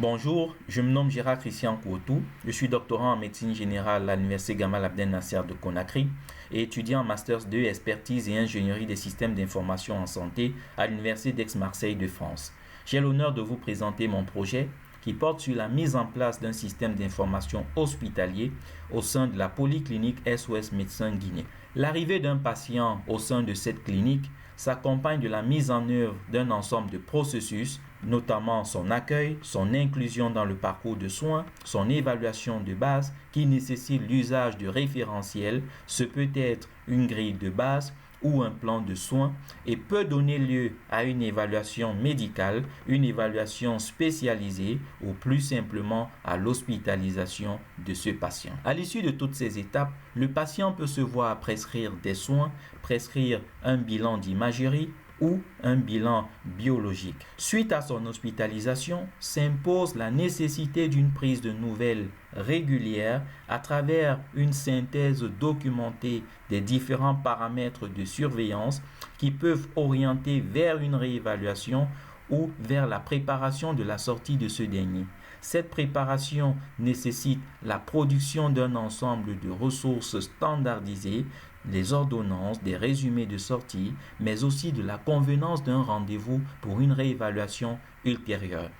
Bonjour, je me nomme Gérard Christian Kouotou. Je suis doctorant en médecine générale à l'université Gamal Abdel Nasser de Conakry et étudiant en Master 2 expertise et ingénierie des systèmes d'information en santé à l'université d'Aix-Marseille de France. J'ai l'honneur de vous présenter mon projet qui porte sur la mise en place d'un système d'information hospitalier au sein de la polyclinique SOS Médecins Guinée. L'arrivée d'un patient au sein de cette clinique s'accompagne de la mise en œuvre d'un ensemble de processus, notamment son accueil, son inclusion dans le parcours de soins, son évaluation de base qui nécessite l'usage de référentiels, ce peut être une grille de base ou un plan de soins et peut donner lieu à une évaluation médicale, une évaluation spécialisée ou plus simplement à l'hospitalisation de ce patient. À l'issue de toutes ces étapes, le patient peut se voir prescrire des soins, prescrire un bilan d'imagerie ou un bilan biologique. Suite à son hospitalisation, s'impose la nécessité d'une prise de nouvelles régulière à travers une synthèse documentée des différents paramètres de surveillance qui peuvent orienter vers une réévaluation ou vers la préparation de la sortie de ce dernier. Cette préparation nécessite la production d'un ensemble de ressources standardisées, des ordonnances, des résumés de sortie, mais aussi de la convenance d'un rendez-vous pour une réévaluation ultérieure.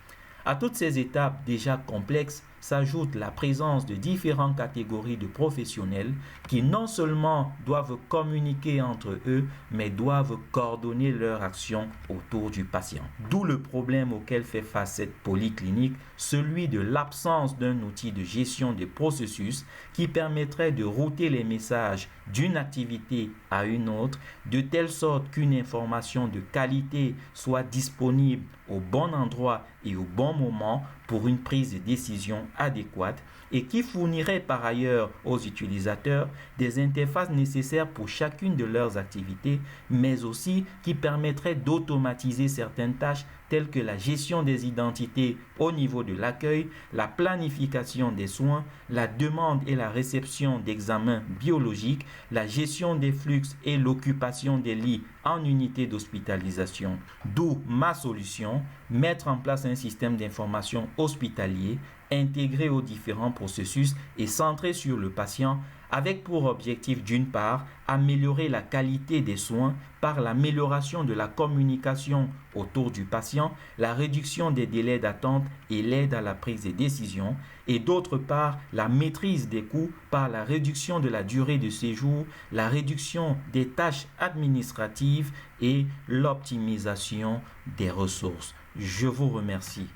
À toutes ces étapes déjà complexes s'ajoute la présence de différentes catégories de professionnels qui non seulement doivent communiquer entre eux, mais doivent coordonner leur action autour du patient. D'où le problème auquel fait face cette polyclinique, celui de l'absence d'un outil de gestion des processus qui permettrait de router les messages d'une activité à une autre, de telle sorte qu'une information de qualité soit disponible au bon endroit et au bon moment pour une prise de décision adéquate et qui fournirait par ailleurs aux utilisateurs des interfaces nécessaires pour chacune de leurs activités, mais aussi qui permettrait d'automatiser certaines tâches telles que la gestion des identités au niveau de l'accueil, la planification des soins, la demande et la réception d'examens biologiques, la gestion des flux et l'occupation des lits en unité d'hospitalisation. D'où ma solution, mettre en place un système d'information hospitalier intégré aux différents processus et centré sur le patient avec pour objectif d'une part améliorer la qualité des soins par l'amélioration de la communication autour du patient, la réduction des délais d'attente et l'aide à la prise de décision et d'autre part la maîtrise des coûts par la réduction de la durée de séjour, la réduction des tâches administratives et l'optimisation des ressources. Je vous remercie.